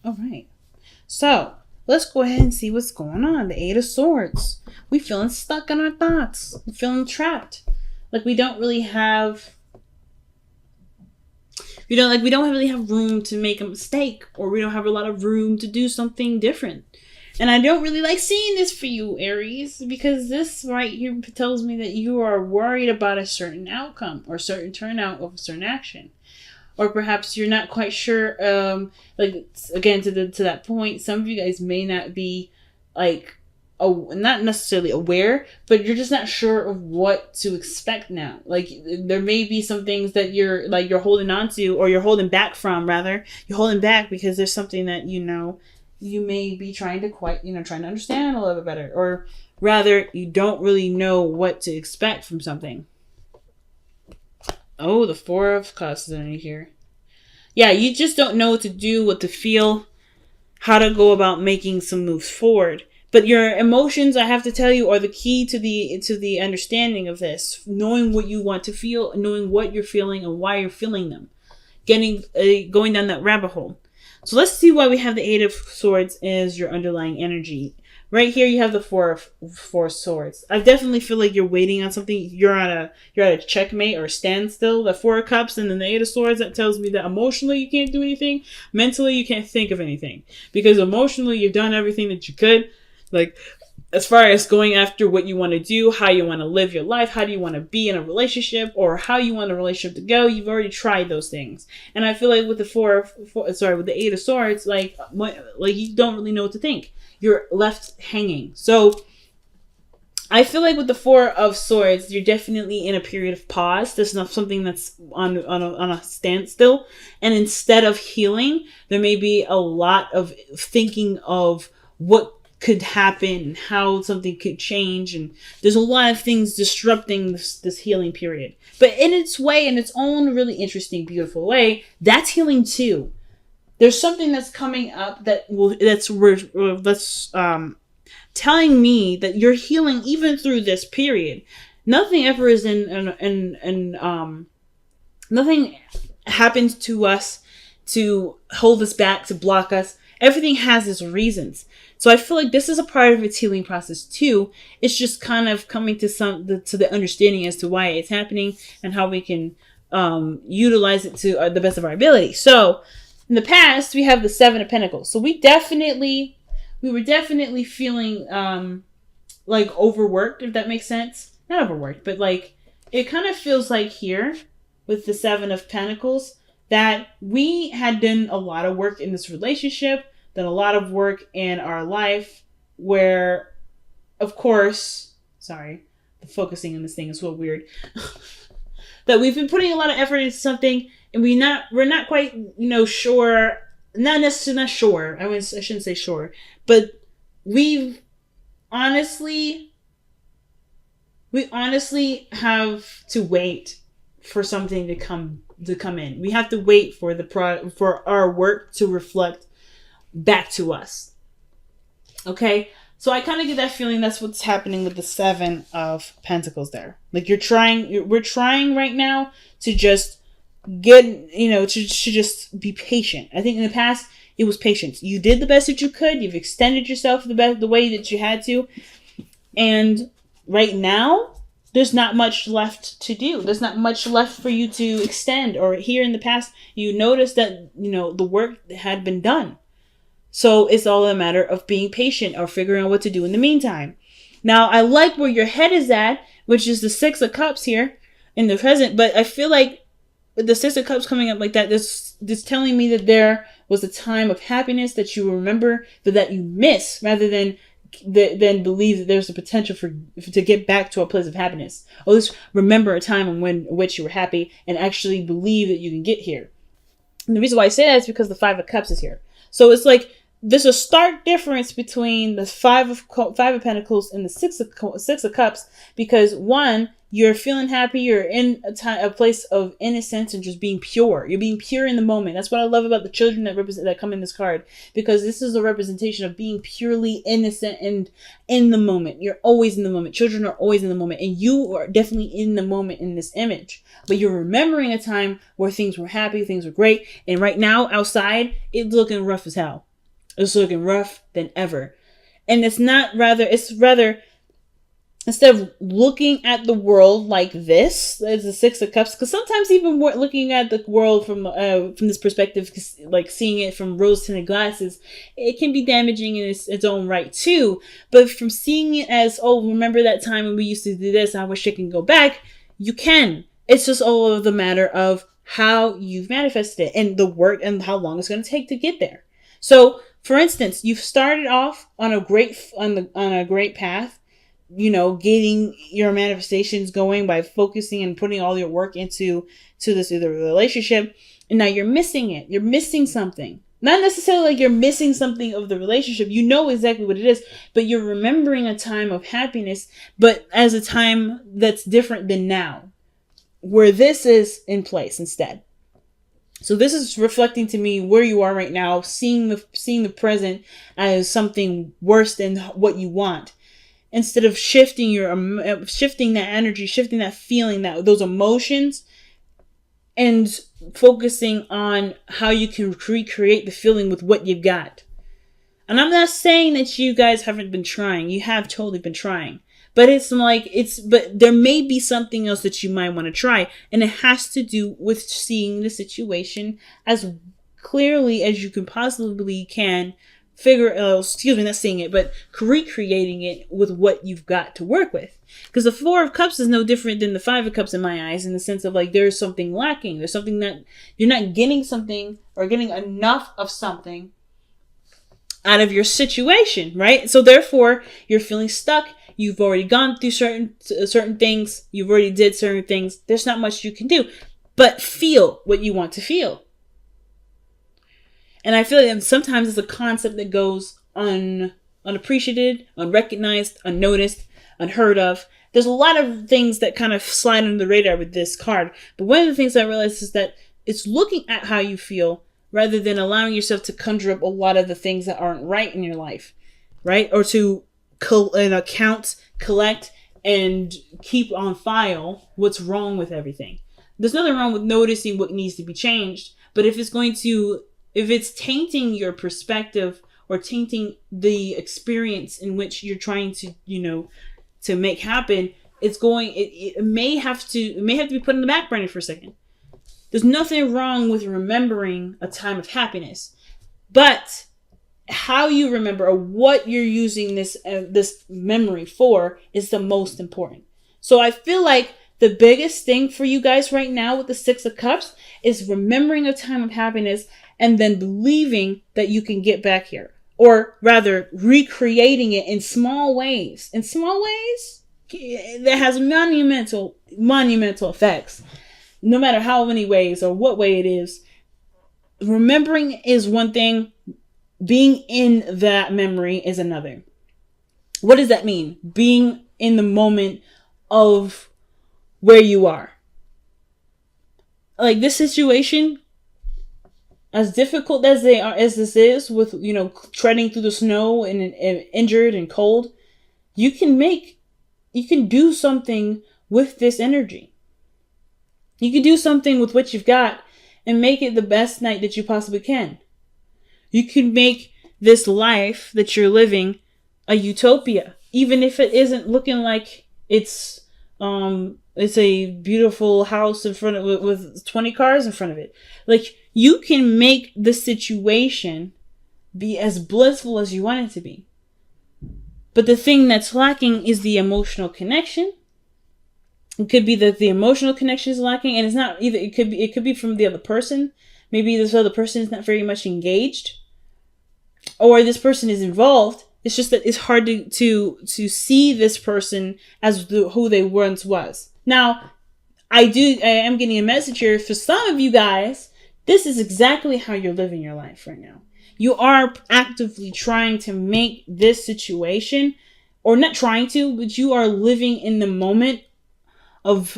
All right. So let's go ahead and see what's going on. The Eight of Swords. We feeling stuck in our thoughts. We feeling trapped. Like we don't really have. We don't really have room to make a mistake, or we don't have a lot of room to do something different. And I don't really like seeing this for you, Aries, because this right here tells me that you are worried about a certain outcome or certain turnout of a certain action. Or perhaps you're not quite sure, like, again, to that point, some of you guys may not be, like, not necessarily aware, but you're just not sure of what to expect now. Like, there may be some things that you're holding on to, or you're holding back from, rather. You're holding back because there's something that, you may be trying to trying to understand a little bit better. Or rather, you don't really know what to expect from something. Oh, the Four of Cups is underneath here. Yeah, you just don't know what to do, what to feel, how to go about making some moves forward. But your emotions, I have to tell you, are the key to the understanding of this. Knowing what you want to feel, knowing what you're feeling and why you're feeling them. Going down that rabbit hole. So let's see why we have the Eight of Swords as your underlying energy. Right here, you have the Four of Swords. I definitely feel like you're waiting on something. You're at a checkmate or a standstill. The Four of Cups and then the Eight of Swords, that tells me that emotionally you can't do anything. Mentally, you can't think of anything. Because emotionally, you've done everything that you could. Like, as far as going after what you want to do, how you want to live your life, how do you want to be in a relationship, or how you want a relationship to go, you've already tried those things. And I feel like with with the Eight of Swords, like you don't really know what to think. You're left hanging. So I feel like with the Four of Swords, you're definitely in a period of pause. There's not something that's on a standstill. And instead of healing, there may be a lot of thinking of what could happen, how something could change, and there's a lot of things disrupting this healing period. But in its way, in its own really interesting, beautiful way, that's healing too. There's something that's coming up that's telling me that you're healing even through this period. Nothing ever is nothing happens to us to hold us back, to block us. Everything has its reasons. So I feel like this is a part of its healing process too. It's just kind of coming to the understanding as to why it's happening and how we can utilize it to the best of our ability. So in the past, we have the Seven of Pentacles. So we were definitely feeling like overworked, if that makes sense. Not overworked, but like it kind of feels like here with the Seven of Pentacles that we had done a lot of work in this relationship, done a lot of work in our life where, of course, sorry, the focusing on this thing is so weird, that we've been putting a lot of effort into something and we're not quite, sure, not sure, I shouldn't say sure, but we honestly have to wait for something to come in. We have to wait for for our work to reflect back to us. Okay? So I kind of get that feeling that's what's happening with the Seven of Pentacles there. Like we're trying right now to just get, to just be patient. I think in the past, it was patience. You did the best that you could. You've extended yourself the way that you had to. And right now, there's not much left to do. There's not much left for you to extend. Or here in the past, you noticed that, the work had been done. So it's all a matter of being patient or figuring out what to do in the meantime. Now, I like where your head is at, which is the Six of Cups here in the present. But I feel like with the Six of Cups coming up like that, this telling me that there was a time of happiness that you remember, but that you miss, rather than believe that there's a potential to get back to a place of happiness. Or at least remember a time in which you were happy and actually believe that you can get here. And the reason why I say that is because the Five of Cups is here. So it's like there's a stark difference between the Five of Pentacles and the Six of Cups, because one, you're feeling happy, you're in a place of innocence and just being pure. You're being pure in the moment. That's what I love about the children that come in this card, because this is a representation of being purely innocent and in the moment. You're always in the moment. Children are always in the moment, and you are definitely in the moment in this image. But you're remembering a time where things were happy, things were great, and right now outside it's looking rough as hell. It's looking rough than ever. And it's rather, instead of looking at the world like this as the Six of Cups, because sometimes even looking at the world from this perspective, like seeing it from rose-tinted glasses, it can be damaging in its own right too. But from seeing it as, oh, remember that time when we used to do this, I wish I can go back, you can. It's just all of the matter of how you've manifested it and the work and how long it's going to take to get there. So, for instance, you've started off on a great path, getting your manifestations going by focusing and putting all your work into this either relationship, and now you're missing it. You're missing something. Not necessarily like you're missing something of the relationship. You know exactly what it is, but you're remembering a time of happiness, but as a time that's different than now, where this is in place instead. So this is reflecting to me where you are right now, seeing the present as something worse than what you want. Instead of shifting that energy, shifting that feeling, those emotions, and focusing on how you can recreate the feeling with what you've got. And I'm not saying that you guys haven't been trying. You have totally been trying. But but there may be something else that you might want to try. And it has to do with seeing the situation as clearly as you can possibly can. Not seeing it, but recreating it with what you've got to work with. Because the Four of Cups is no different than the Five of Cups in my eyes, in the sense of like there's something lacking. There's something that you're not getting something or getting enough of something out of your situation, right? So therefore, you're feeling stuck. You've already gone through certain things. You've already did certain things. There's not much you can do, but feel what you want to feel. And I feel like sometimes it's a concept that goes unappreciated, unrecognized, unnoticed, unheard of. There's a lot of things that kind of slide under the radar with this card. But one of the things I realized is that it's looking at how you feel rather than allowing yourself to conjure up a lot of the things that aren't right in your life, right? Or to count, collect, and keep on file what's wrong with everything. There's nothing wrong with noticing what needs to be changed, but if it's tainting your perspective or tainting the experience in which you're trying to, to make happen, it may have to be put in the back burner for a second. There's nothing wrong with remembering a time of happiness, but how you remember or what you're using this memory for is the most important. So I feel like the biggest thing for you guys right now with the Six of Cups is remembering a time of happiness and then believing that you can get back here. Or rather, recreating it in small ways. In small ways that has monumental effects. No matter how many ways or what way it is. Remembering is one thing. Being in that memory is another. What does that mean? Being in the moment of where you are. Like this situation, as difficult as this is with, treading through the snow and injured and cold, you can do something with this energy. You can do something with what you've got and make it the best night that you possibly can. You can make this life that you're living a utopia, even if it isn't looking like it's a beautiful house in front of with 20 cars in front of it. Like you can make the situation be as blissful as you want it to be. But the thing that's lacking is the emotional connection. It could be that the emotional connection is lacking, and it's not either. It could be from the other person. Maybe this other person is not very much engaged, or this person is involved. It's just that it's hard to see this person as who they once was. Now, I am getting a message here for some of you guys. This is exactly how you're living your life right now. You are actively trying to make this situation, or not trying to, but you are living in the moment of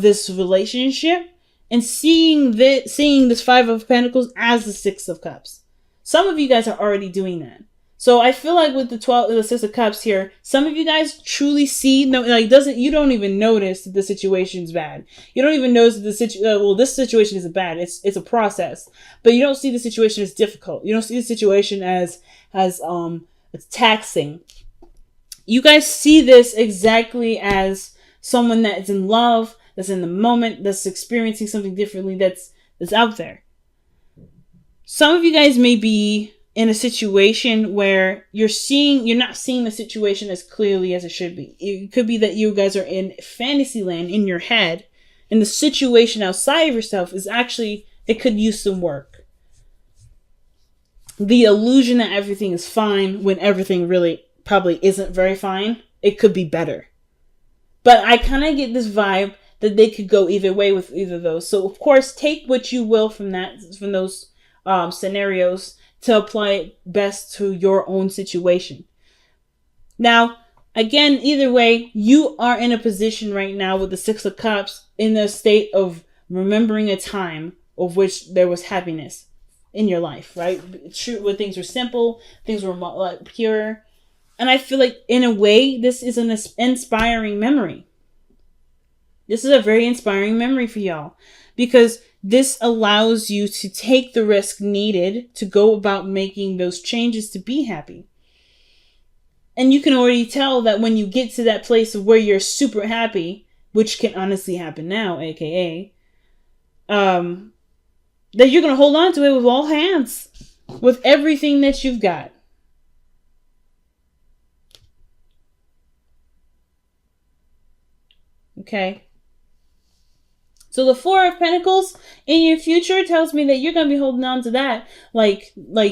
this relationship and seeing this Five of Pentacles as the Six of Cups. Some of you guys are already doing that. So I feel like with the 6 of Cups here, some of you guys truly see, no, like you don't even notice that the situation's bad. You don't even notice that this situation isn't bad. It's a process, but you don't see the situation as difficult. You don't see the situation as it's taxing. You guys see this exactly as someone that is in love, that's in the moment, that's experiencing something differently, that's out there. Some of you guys may be in a situation where you're not seeing the situation as clearly as it should be. It could be that you guys are in fantasy land in your head, and the situation outside of yourself is actually, it could use some work. The illusion that everything is fine when everything really probably isn't very fine. It could be better. But I kind of get this vibe that they could go either way with either of those. So of course, take what you will from those scenarios to apply it best to your own situation. Now, again, either way, you are in a position right now with the 6 of Cups in a state of remembering a time of which there was happiness in your life, right? True, when things were simple, things were pure. And I feel like, in a way, this is an inspiring memory. This is a very inspiring memory for y'all, because this allows you to take the risk needed to go about making those changes to be happy. And you can already tell that when you get to that place of where you're super happy, which can honestly happen now, aka, that you're going to hold on to it with all hands, with everything that you've got. Okay. So the 4 of Pentacles in your future tells me that you're going to be holding on to that. Like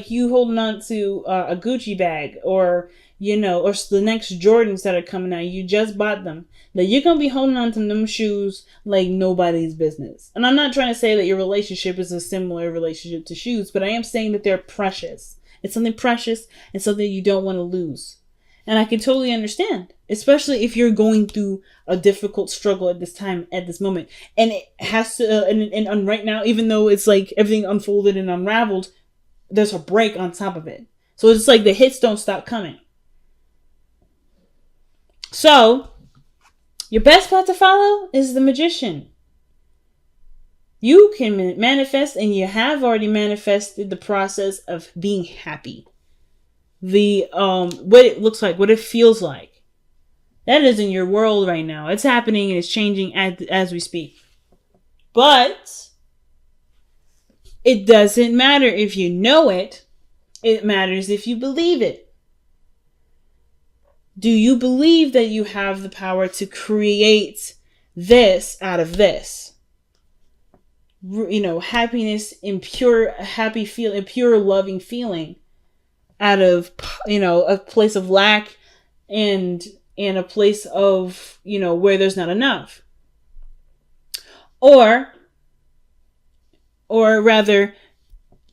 you holding on to a Gucci bag, or, or the next Jordans that are coming out. You just bought them. That you're going to be holding on to them shoes like nobody's business. And I'm not trying to say that your relationship is a similar relationship to shoes, but I am saying that they're precious. It's something precious and something you don't want to lose. And I can totally understand, especially if you're going through a difficult struggle at this moment. And it has to, and right now, even though it's like everything unfolded and unraveled, there's a break on top of it. So it's like the hits don't stop coming. So, your best path to follow is the Magician. You can manifest, and you have already manifested the process of being happy. What it looks like, what it feels like. That is in your world right now. It's happening and it's changing as we speak. But it doesn't matter if you know it. It matters if you believe it. Do you believe that you have the power to create this out of this? Happiness in pure, happy feeling, pure loving feeling, out of, a place of lack and a place of, where there's not enough. Or rather,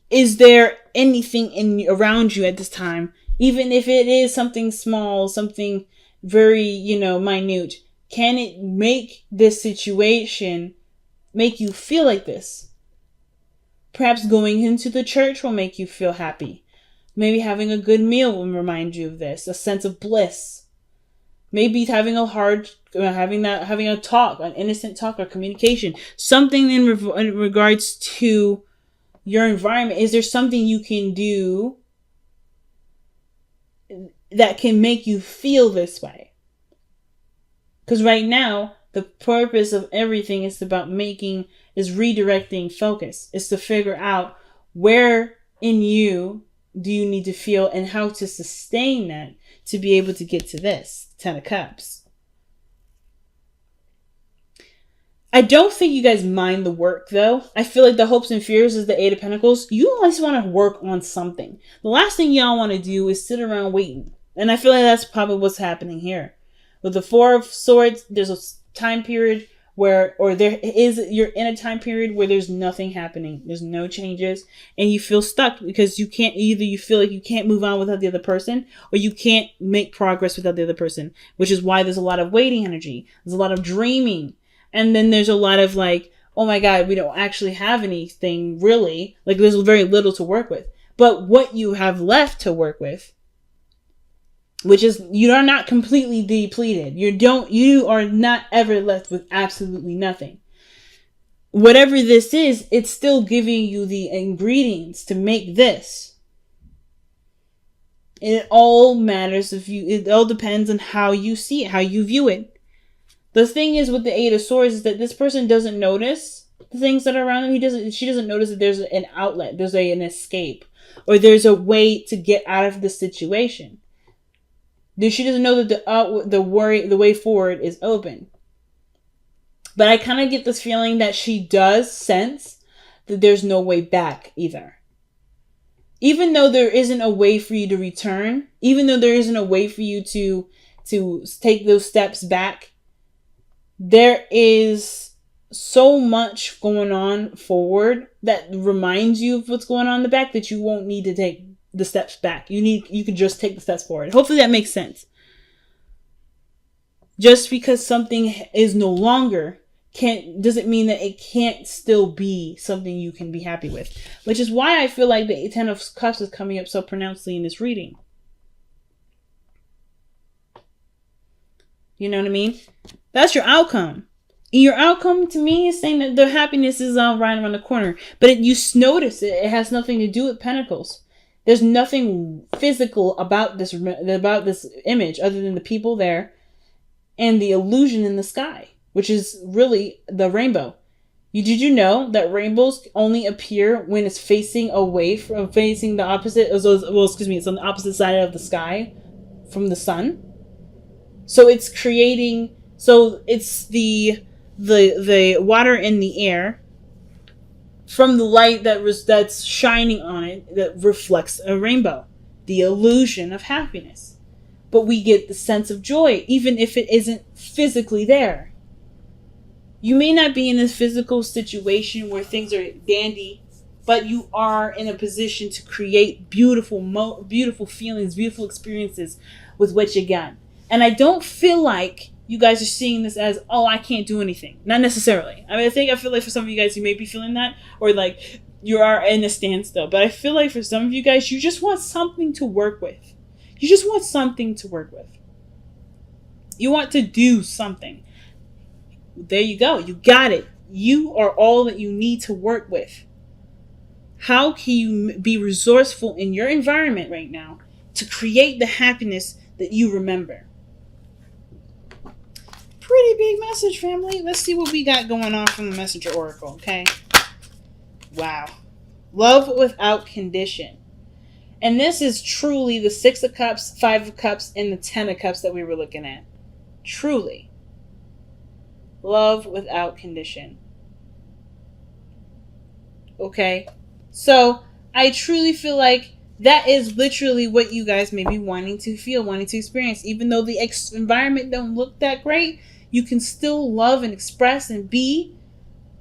is there anything around you at this time, even if it is something small, something very, minute, can it make this situation make you feel like this? Perhaps going into the church will make you feel happy. Maybe having a good meal will remind you of this, a sense of bliss. Maybe having a talk, an innocent talk or communication, something in regards to your environment. Is there something you can do that can make you feel this way? Because right now, the purpose of everything is redirecting focus. It's to figure out where in you do you need to feel and how to sustain that to be able to get to this 10 of Cups. I don't think you guys mind the work, though. I feel like the hopes and fears is the 8 of Pentacles. You always want to work on something. The last thing y'all want to do is sit around waiting. And I feel like that's probably what's happening here. With the 4 of Swords, there's a time period you're in a time period where there's nothing happening. There's no changes. And you feel stuck because you feel like you can't move on without the other person, or you can't make progress without the other person, which is why there's a lot of waiting energy. There's a lot of dreaming. And then there's a lot of like, oh my God, we don't actually have anything really. Like there's very little to work with. But what you have left to work with which is you are not completely depleted. You are not ever left with absolutely nothing. Whatever this is, it's still giving you the ingredients to make this. And it all matters it all depends on how you see it, how you view it. The thing is with the Eight of Swords is that this person doesn't notice the things that are around him. She doesn't notice that there's an outlet, there's an escape, or there's a way to get out of the situation. She doesn't know that the way forward is open. But I kind of get this feeling that she does sense that there's no way back either. Even though there isn't a way for you to return, even though there isn't a way for you to take those steps back, there is so much going on forward that reminds you of what's going on in the back that you won't need to take the steps back. You can just take the steps forward. Hopefully that makes sense. Just because something is no longer doesn't mean that it can't still be something you can be happy with. Which is why I feel like the Ten of Cups is coming up so pronouncedly in this reading. You know what I mean? That's your outcome. Your outcome to me is saying that the happiness is right around the corner. But you notice it has nothing to do with Pentacles. There's nothing physical about this image other than the people there and the illusion in the sky, which is really the rainbow. Did you know that rainbows only appear when it's facing away from facing the opposite? It's on the opposite side of the sky from the sun. So it's creating. So it's the water in the air from the light that's shining on it that reflects a rainbow, the illusion of happiness. But we get the sense of joy, even if it isn't physically there. You may not be in a physical situation where things are dandy, but you are in a position to create beautiful feelings, beautiful experiences with what you got. And I don't feel like you guys are seeing this as, oh, I can't do anything. Not necessarily. I feel like for some of you guys, you may be feeling that, or like you are in a standstill. But I feel like for some of you guys, you just want something to work with. You just want something to work with. You want to do something. There you go. You got it. You are all that you need to work with. How can you be resourceful in your environment right now to create the happiness that you remember? Pretty big message, family. Let's see what we got going on from the Messenger Oracle, okay? Wow. Love without condition. And this is truly the Six of Cups, Five of Cups, and the Ten of Cups that we were looking at. Truly. Love without condition. Okay? So, I truly feel like that is literally what you guys may be wanting to feel, wanting to experience. Even though the environment don't look that great, you can still love and express and be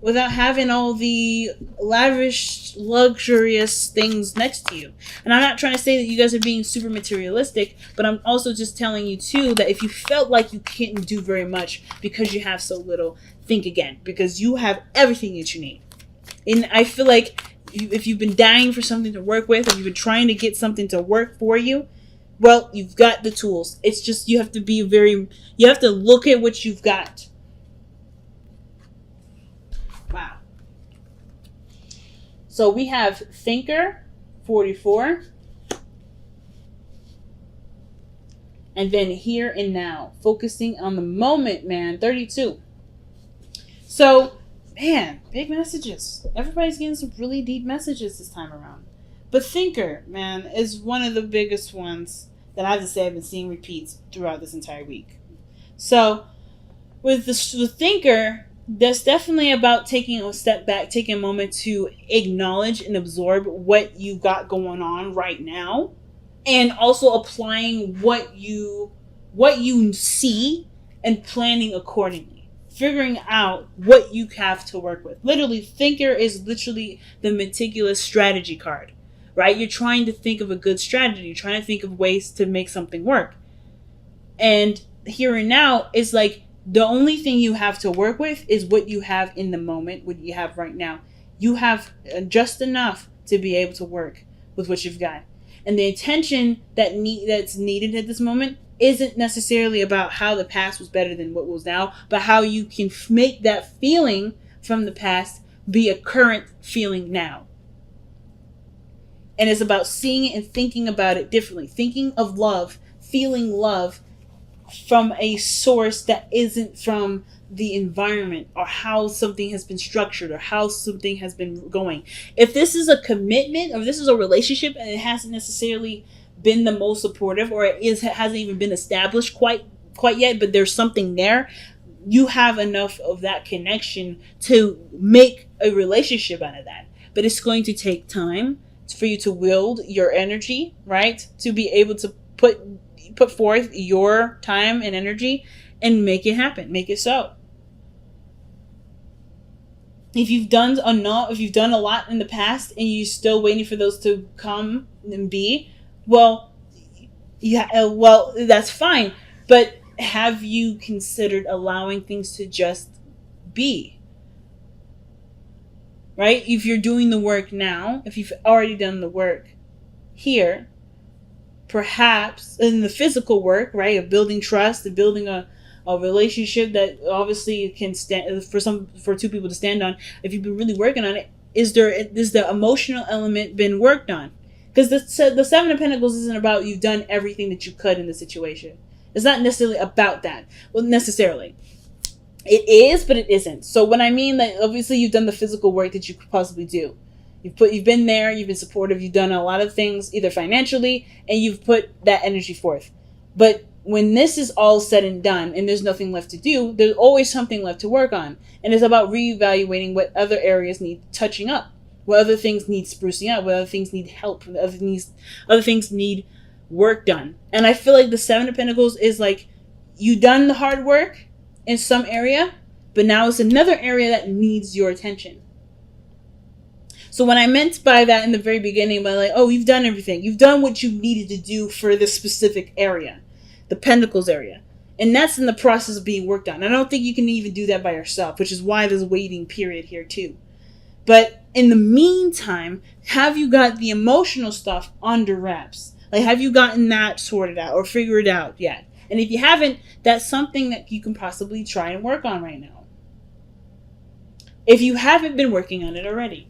without having all the lavish, luxurious things next to you. And I'm not trying to say that you guys are being super materialistic, but I'm also just telling you too that if you felt like you couldn't do very much because you have so little, think again, because you have everything that you need. And I feel like if you've been dying for something to work with, or you've been trying to get something to work for you, well, you've got the tools. It's just you have to look at what you've got. Wow. So we have Thinker, 44. And then Here and Now, focusing on the moment, man, 32. So, man, big messages. Everybody's getting some really deep messages this time around. But Thinker, man, is one of the biggest ones that I have to say I've been seeing repeats throughout this entire week. So, with the Thinker, that's definitely about taking a step back, taking a moment to acknowledge and absorb what you got going on right now, and also applying what you see and planning accordingly. Figuring out what you have to work with. Literally, Thinker is literally the meticulous strategy card, right? You're trying to think of a good strategy. You're trying to think of ways to make something work. And Here and Now is like the only thing you have to work with is what you have in the moment, what you have right now. You have just enough to be able to work with what you've got. And the attention that's needed at this moment isn't necessarily about how the past was better than what was now, but how you can make that feeling from the past be a current feeling now. And it's about seeing it and thinking about it differently, thinking of love, feeling love from a source that isn't from the environment or how something has been structured or how something has been going. If this is a commitment or this is a relationship and it hasn't necessarily been the most supportive, or hasn't even been established quite yet, but there's something there, you have enough of that connection to make a relationship out of that. But it's going to take time for you to wield your energy, right? To be able to put forth your time and energy and make it happen, make it so. If you've done a lot in the past and you're still waiting for those to come and be, well, well, that's fine. But have you considered allowing things to just be? Right? If you're doing the work now, if you've already done the work here, perhaps in the physical work, right, of building trust and building a relationship that obviously can stand for two people to stand on. If you've been really working on it, is the emotional element been worked on? Because the Seven of Pentacles isn't about you've done everything that you could in the situation. It's not necessarily about that. Well, necessarily. It is, but it isn't. So when I mean that, obviously you've done the physical work that you could possibly do. You've been there, you've been supportive, you've done a lot of things, either financially, and you've put that energy forth. But when this is all said and done and there's nothing left to do, there's always something left to work on. And it's about reevaluating what other areas need touching up, what other things need sprucing up, what other things need help, what other things need work done. And I feel like the Seven of Pentacles is like, you done the hard work in some area, but now it's another area that needs your attention. So what I meant by that in the very beginning, by like, oh, you've done everything. You've done what you needed to do for this specific area, the Pentacles area. And that's in the process of being worked on. I don't think you can even do that by yourself, which is why there's a waiting period here too. But in the meantime, have you got the emotional stuff under wraps? Like, have you gotten that sorted out or figured out yet? And if you haven't, that's something that you can possibly try and work on right now, if you haven't been working on it already.